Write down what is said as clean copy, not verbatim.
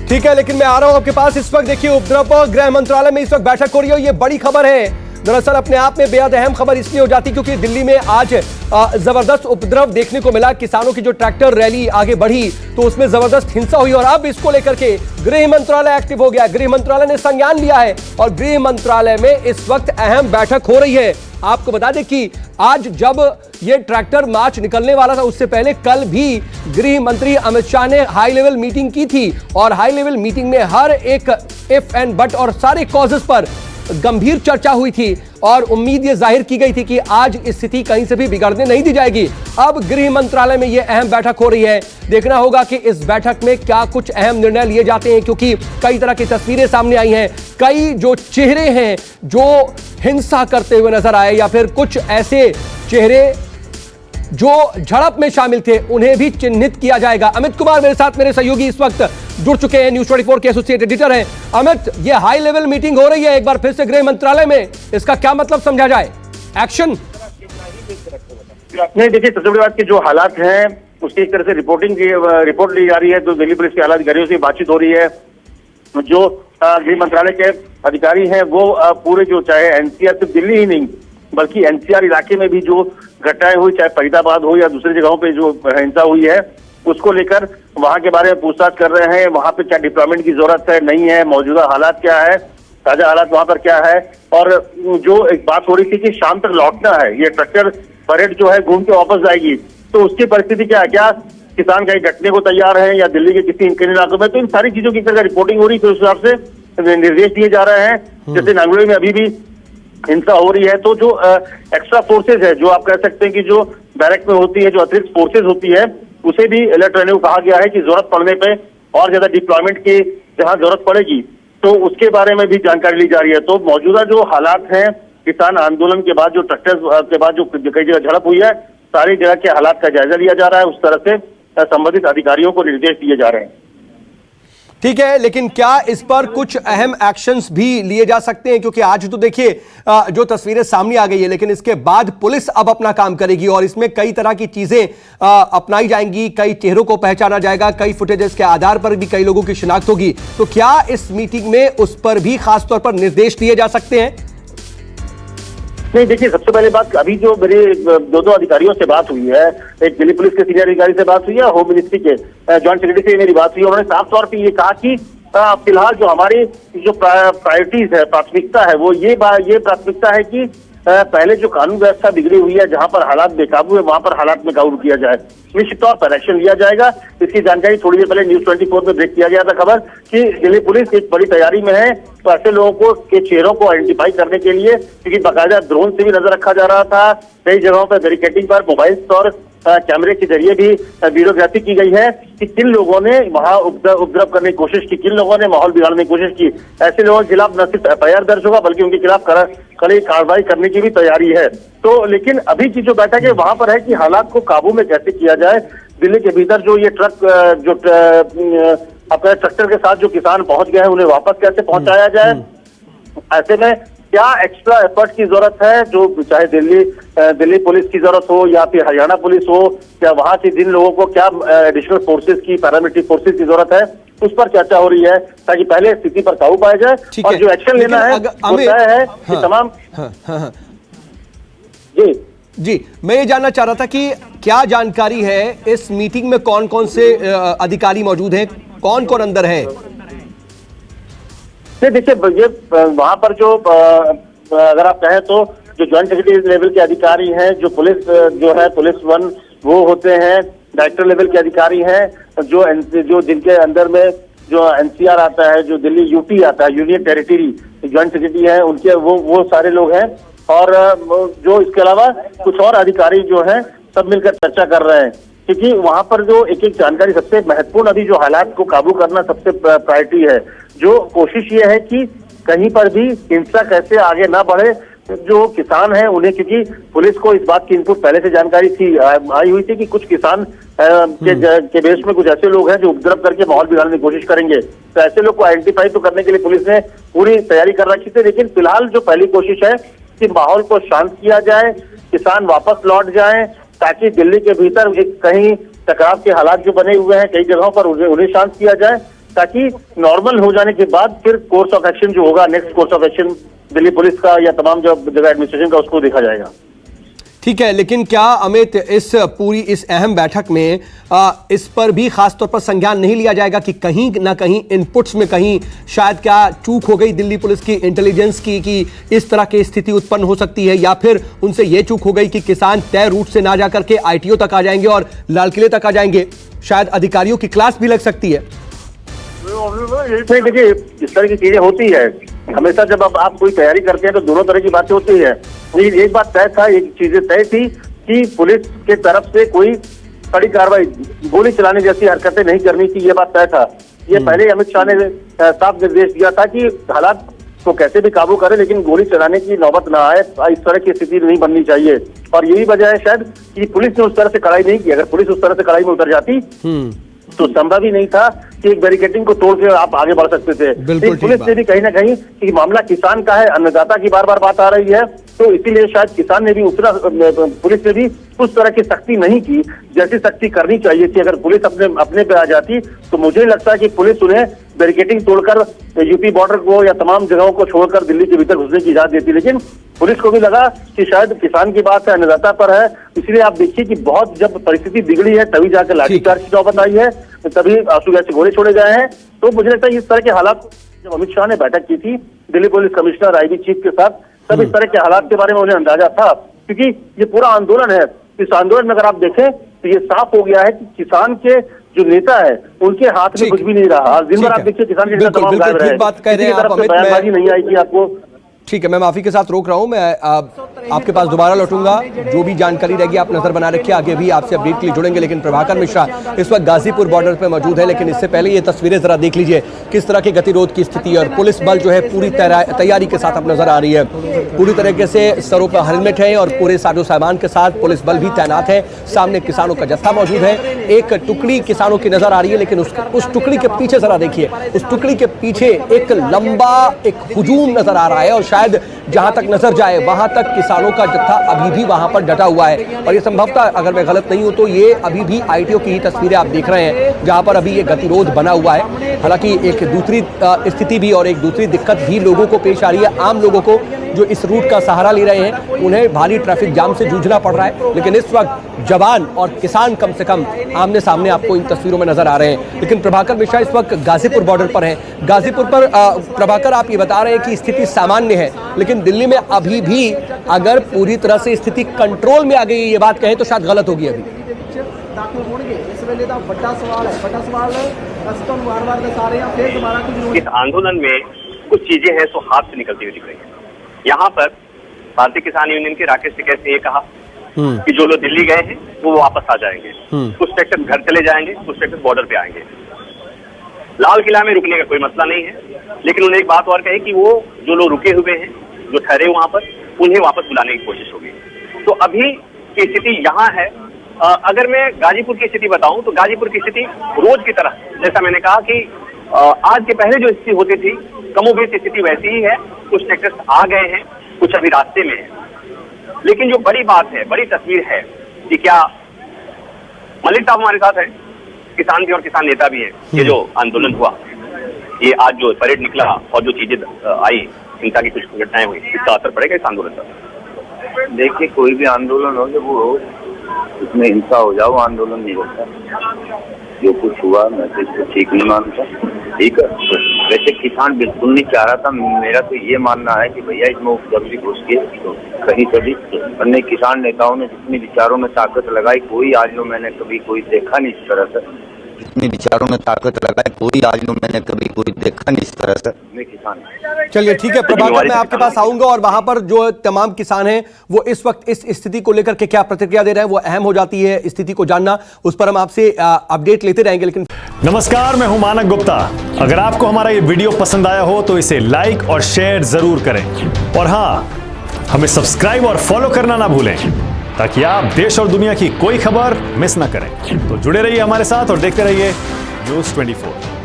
ठीक है, लेकिन मैं आ रहा हूं आपके पास। इस वक्त देखिए उपद्रव गृह मंत्रालय में इस वक्त बैठक हो रही है। ये बड़ी खबर है। दरअसल अपने आप में बेहद अहम खबर इसलिए हो जाती क्योंकि दिल्ली में आज जबरदस्त उपद्रव देखने को मिला। किसानों की जो ट्रैक्टर रैली आगे बढ़ी तो उसमें जबरदस्त हिंसा हुई और अब इसको लेकर के गृह मंत्रालय एक्टिव हो गया। गृह मंत्रालय ने संज्ञान लिया है और गृह मंत्रालय में इस वक्त अहम बैठक हो रही है। आपको बता दें कि आज जब ये ट्रैक्टर मार्च निकलने वाला था उससे पहले कल भी गृह मंत्री अमित शाह ने हाई लेवल मीटिंग की थी और हाई लेवल मीटिंग में हर एक इफ एंड बट और सारे कॉजेस पर गंभीर चर्चा हुई थी और उम्मीद ये जाहिर की गई थी कि आज स्थिति कहीं से भी बिगड़ने नहीं दी जाएगी। अब गृह मंत्रालय में यह अहम बैठक हो रही है। देखना होगा कि इस बैठक में क्या कुछ अहम निर्णय लिए जाते हैं क्योंकि कई तरह की तस्वीरें सामने आई हैं। कई जो चेहरे हैं जो हिंसा करते हुए नजर आए या फिर कुछ ऐसे चेहरे जो झड़प में शामिल थे उन्हें भी चिन्हित किया जाएगा। अमित कुमार मेरे साथ, मेरे सहयोगी इस वक्त जुड़ चुके हैं, न्यूज़ 24 के एसोसिएट एडिटर हैं। अमित, ये हाई लेवल मीटिंग हो रही है एक बार फिर से गृह मंत्रालय में, इसका क्या मतलब समझा जाए? एक्शन नहीं, देखिए सबसे बड़ी बात की जो हालात हैं उसकी एक तरह से रिपोर्ट ली जा रही है। तो दिल्ली पुलिस के आला अधिकारियों से बातचीत हो रही है। जो गृह मंत्रालय के अधिकारी हैं वो पूरे जो चाहे एनसीआर सिर्फ दिल्ली ही नहीं बल्कि एनसीआर इलाके में भी जो घटनाएं हुई, चाहे फरीदाबाद हो या दूसरी जगहों पे जो हिंसा हुई है, उसको लेकर वहां के बारे में पूछताछ कर रहे हैं। वहां पे क्या डिप्लॉयमेंट की जरूरत है, नहीं है, मौजूदा हालात क्या है, ताजा हालात वहां पर क्या है। और जो एक बात हो रही थी कि शाम तक लौटना है, ये ट्रैक्टर परेड जो है घूम के वापस जाएगी, तो उसकी परिस्थिति क्या है, क्या किसान कहीं डटने को तैयार है या दिल्ली के किसी इन इलाकों में, तो इन सारी चीजों की तरह रिपोर्टिंग हो रही है। तो उस हिसाब से निर्देश दिए जा रहे हैं। जैसे नांगलोई में अभी भी हिंसा हो रही है तो जो एक्स्ट्रा फोर्सेज है, जो आप कह सकते हैं कि जो बैरक में होती है, जो अतिरिक्त फोर्सेज होती है, उसे भी अलर्ट रहने को कहा गया है कि जरूरत पड़ने पे और ज्यादा डिप्लॉयमेंट की जहां जरूरत पड़ेगी तो उसके बारे में भी जानकारी ली जा रही है। तो मौजूदा जो हालात हैं, किसान आंदोलन के बाद जो ट्रैक्टर के बाद जो कई जगह झड़प हुई है, सारी जगह के हालात का जायजा लिया जा रहा है। उस तरह से संबंधित अधिकारियों को निर्देश दिए जा रहे हैं। ठीक है, लेकिन क्या इस पर कुछ अहम एक्शंस भी लिए जा सकते हैं? क्योंकि आज तो देखिए जो तस्वीरें सामने आ गई है, लेकिन इसके बाद पुलिस अब अपना काम करेगी और इसमें कई तरह की चीजें अपनाई जाएंगी, कई चेहरों को पहचाना जाएगा, कई फुटेजेस के आधार पर भी कई लोगों की शिनाख्त होगी। तो क्या इस मीटिंग में उस पर भी खासतौर पर निर्देश दिए जा सकते हैं? नहीं, देखिए सबसे पहले बात, अभी जो मेरे दो अधिकारियों से बात हुई है, एक दिल्ली पुलिस के सीनियर अधिकारी से बात हुई है, होम मिनिस्ट्री के जॉइंट सेक्रेटरी से मेरी बात हुई है। उन्होंने साफ तौर पे ये कहा कि फिलहाल जो हमारी जो प्रायोरिटीज है, प्राथमिकता है, वो ये प्राथमिकता है कि पहले जो कानून व्यवस्था बिगड़ी हुई है, जहां पर हालात बेकाबू है, वहां पर हालात में काबू किया जाए। निश्चित तौर पर एक्शन लिया जाएगा। इसकी जानकारी थोड़ी देर पहले न्यूज़ 24 में ब्रेक किया गया था खबर कि दिल्ली पुलिस एक बड़ी तैयारी में है। तो ऐसे लोगों को के चेहरों को आइडेंटिफाई करने के लिए, क्योंकि बाकायदा ड्रोन से भी नजर रखा जा रहा था, कई जगहों पर बैरिकेडिंग पर मोबाइल और कैमरे के जरिए भी वीडियोग्राफी की गई है कि किन लोगों ने वहां उपद्रव करने की कोशिश की, किन लोगों ने माहौल बिगाड़ने की कोशिश की। ऐसे लोगों के खिलाफ न सिर्फ एफआईआर दर्ज होगा बल्कि उनके खिलाफ कड़ी कार्रवाई करने की भी तैयारी है। तो लेकिन अभी की जो बैठक है वहां पर है कि हालात को काबू में कैसे किया जाए। दिल्ली के भीतर जो ये अपने ट्रैक्टर के साथ जो किसान पहुंच गए हैं उन्हें वापस कैसे पहुंचाया जाए। ऐसे में क्या एक्स्ट्रा एफर्ट की जरूरत है, जो चाहे दिल्ली पुलिस की जरूरत हो या फिर हरियाणा पुलिस हो, या वहां से जिन लोगों को क्या एडिशनल फोर्सेज की, पैरामिलिट्री फोर्सेज की जरूरत है, उस पर चर्चा हो रही है ताकि पहले स्थिति पर काबू पाया जाए और जो एक्शन लेना है वो तय है कि तमाम। जी, मैं ये जानना चाह रहा था कि क्या जानकारी है इस मीटिंग में, कौन कौन से अधिकारी मौजूद हैं, कौन कौन अंदर है? देखिए ये वहां पर जो अगर आप कहें तो जो ज्वाइंट सेक्रेटरी लेवल के अधिकारी हैं, जो पुलिस जो है पुलिस 1 वो होते हैं, डायरेक्टर लेवल के अधिकारी हैं, जो जिनके अंदर में जो एनसीआर आता है, जो दिल्ली यूटी आता है, यूनियन टेरिटरी ज्वाइंट सेक्रेटरी है, उनके वो सारे लोग हैं। और जो इसके अलावा कुछ और अधिकारी जो हैं सब मिलकर चर्चा कर रहे हैं, क्योंकि वहां पर जो एक जानकारी सबसे महत्वपूर्ण, अभी जो हालात को काबू करना सबसे प्रायोरिटी है। जो कोशिश ये है कि कहीं पर भी हिंसा कैसे आगे ना बढ़े। जो किसान हैं उन्हें, क्योंकि पुलिस को इस बात की इनपुट पहले से जानकारी थी, आई हुई थी कि कुछ किसान के बेस में कुछ ऐसे लोग हैं जो उपद्रव करके माहौल बिगाड़ने की कोशिश करेंगे। तो ऐसे लोग को आइडेंटिफाई तो करने के लिए पुलिस ने पूरी तैयारी कर रखी थी। लेकिन फिलहाल जो पहली कोशिश है कि माहौल को शांत किया जाए, किसान वापस लौट जाएं, ताकि दिल्ली के भीतर एक कहीं टकराव के हालात जो बने हुए हैं कई जगहों पर उन्हें शांत किया जाए, ताकि नॉर्मल हो जाने के बाद फिर कोर्स ऑफ एक्शन जो होगा, next course of action Delhi police का या तमाम जो जगह एडमिनिस्ट्रेशन का, उसको देखा जाएगा। ठीक है, लेकिन क्या अमित इस अहम बैठक में इस पर भी खास तौर पर संज्ञान नहीं लिया जाएगा कि कहीं ना कहीं इनपुट्स में कहीं शायद क्या चूक हो गई दिल्ली पुलिस की इंटेलिजेंस की कि इस तरह की स्थिति उत्पन्न हो सकती है, या फिर उनसे यह चूक हो गई कि किसान तय रूट से ना जाकर के आईटीओ तक आ जाएंगे और लाल किले तक आ जाएंगे, शायद अधिकारियों की क्लास भी लग सकती है। देखिए, इस तरह की चीजें होती है हमेशा, जब अब आप कोई तैयारी करते हैं तो दोनों तरह की बातें होती है। लेकिन एक बात तय था, एक चीजें तय थी कि पुलिस के तरफ से कोई कड़ी कार्रवाई, गोली चलाने जैसी हरकतें नहीं करनी थी, ये बात तय था। ये पहले ही अमित शाह ने साफ निर्देश दिया था कि हालात को कैसे भी काबू करें, लेकिन गोली चलाने की नौबत ना आए, इस तरह की स्थिति नहीं बननी चाहिए। और यही वजह है शायद कि पुलिस ने उस तरह से कड़ाई नहीं की। अगर पुलिस उस तरह से कड़ाई में उतर जाती तो संभव ही नहीं था कि एक बैरिकेडिंग को तोड़ के आप आगे बढ़ सकते थे। पुलिस ने भी कहीं ना कहीं कि मामला किसान का है, अन्नदाता की बार बार बात आ रही है, तो इसीलिए शायद किसान ने भी उतना, पुलिस ने भी उस तरह की सख्ती नहीं की जैसी सख्ती करनी चाहिए थी। अगर पुलिस अपने पे आ जाती तो मुझे लगता है कि पुलिस उन्हें बैरिकेडिंग तोड़कर यूपी बॉर्डर को या तमाम जगहों को छोड़कर दिल्ली के भीतर घुसने की इजाजत देती। लेकिन पुलिस को भी लगा कि शायद किसान की बात है, अन्नदाता पर है, इसलिए आप देखिए कि बहुत जब परिस्थिति बिगड़ी है तभी जाकर लाठीचार्ज की नौबत आई है, तभी आंसू गैस से गोले छोड़े गए हैं। तो मुझे लगता है इस तरह के हालात, जब अमित शाह ने बैठक की थी Delhi police commissioner IB chief के साथ, तब इस तरह के हालात के बारे में उन्हें अंदाजा था, क्योंकि ये पूरा आंदोलन है। इस आंदोलन में अगर आप देखें तो ये साफ हो गया है कि किसान के जो नेता है उनके हाथ में कुछ भी नहीं रहा। आज दिन भर आप देखिए किसान के नेता तमाम गायब रहे, बयानबाजी नहीं आएगी आपको। ठीक है, मैं माफी के साथ रोक रहा हूं, मैं आपके पास दोबारा लौटूंगा, जो भी जानकारी रहेगी आप नजर बना रखिए, आगे भी आपसे अपडेट के लिए जुड़ेंगे। लेकिन प्रभाकर मिश्रा इस वक्त गाजीपुर बॉर्डर पर मौजूद है, लेकिन इससे पहले ये तस्वीरें जरा देख लीजिए किस तरह के गतिरोध की स्थिति, और पुलिस बल जो है पूरी तैयारी के साथ अब नजर आ रही है। पूरी तरीके से सरों पर हेलमेट है और पूरे साजो सामान के साथ पुलिस बल भी तैनात है। सामने किसानों का जत्था मौजूद है, एक टुकड़ी किसानों की नजर आ रही है, लेकिन उस टुकड़ी के पीछे जरा देखिए, उस टुकड़ी के पीछे एक लंबा एक हुजूम नजर आ रहा है, और शायद जहां तक नजर जाए वहां तक किसानों का जत्था अभी भी वहां पर डटा हुआ है। और ये संभवतः, अगर मैं गलत नहीं हूं तो ये अभी भी आईटीओ की ही तस्वीरें आप देख रहे हैं, जहां पर अभी ये गतिरोध बना हुआ है। हालांकि एक दूसरी स्थिति भी और एक दूसरी दिक्कत भी लोगों को पेश आ रही है। आम लोगों को जो इस रूट का सहारा ले रहे हैं उन्हें भारी ट्रैफिक जाम से जूझना पड़ रहा है, लेकिन इस वक्त जवान और किसान कम से कम आमने सामने आपको इन तस्वीरों में नजर आ रहे हैं। लेकिन प्रभाकर मिश्रा इस वक्त गाजीपुर बॉर्डर पर है। गाजीपुर पर प्रभाकर, आप ये बता रहे हैं कि स्थिति सामान्य है, लेकिन दिल्ली में अभी भी अगर पूरी तरह से स्थिति कंट्रोल में आ गई, ये बात कहें तो शायद गलत होगी। अभी इस आंदोलन में कुछ चीजें हैं तो हाथ से निकलती हुई दिख रही है। यहाँ पर भारतीय किसान यूनियन के राकेश टिकैत ने यह कहा कि जो लोग दिल्ली गए हैं वो वापस आ जाएंगे, कुछ सेक्टर घर चले जाएंगे, कुछ सेक्टर बॉर्डर पे आएंगे। लाल किला में रुकने का कोई मसला नहीं है, लेकिन उन्होंने एक बात और कही कि वो जो लोग रुके हुए हैं, जो ठहरे वहां पर, उन्हें वापस बुलाने की कोशिश होगी। तो अभी की स्थिति यहाँ है। अगर मैं गाजीपुर की स्थिति बताऊं तो गाजीपुर की स्थिति रोज की तरह, जैसा मैंने कहा कि आज के पहले जो स्थिति होती थी कमोबेश स्थिति वैसी ही है। कुछ सेक्टर्स आ गए हैं, कुछ अभी रास्ते में है। लेकिन जो बड़ी बात है, बड़ी तस्वीर है कि क्या मलिक साहब हमारे साथ है, किसान भी और किसान नेता भी है। ये जो आंदोलन हुआ, ये आज जो परेड निकला और जो चीजें आई, हिंसा की कुछ घटनाएं हुई, इसका असर पड़ेगा इस आंदोलन पर? देखिए, कोई भी आंदोलन हो जब वो उसमें हिंसा हो जाओ, आंदोलन नहीं होता। जो कुछ हुआ मैं तो इसको ठीक नहीं मानता। ठीक है, वैसे किसान बिल्कुल नहीं चाह रहा था। मेरा तो ये मानना है कि भैया इसमें जब भी घुस के तो कहीं से भी अन्य किसान नेताओं ने जितनी विचारों में ताकत लगाई, कोई आज लो मैंने कभी कोई देखा नहीं इस तरह से। जितने विचारों में ताकत लगाई, कोई आज लो मैंने कभी कोई देखा नहीं इस तरह से। मैं किसान। चलिए ठीक है प्रभाकर, मैं आपके पास आऊंगा और वहां पर जो तमाम किसान हैं वो इस वक्त इस स्थिति को लेकर के क्या प्रतिक्रिया दे रहे हैं, वो अहम हो जाती है स्थिति को जानना। उस पर हम आपसे अपडेट लेते रहेंगे। लेकिन नमस्कार, मैं हूं मानक गुप्ता। अगर आपको हमारा ये वीडियो पसंद आया हो तो इसे लाइक और शेयर जरूर करें, और हाँ, हमें सब्सक्राइब और फॉलो करना ना भूलें ताकि आप देश और दुनिया की कोई खबर मिस ना करें। तो जुड़े रहिए हमारे साथ और देखते रहिए News 24।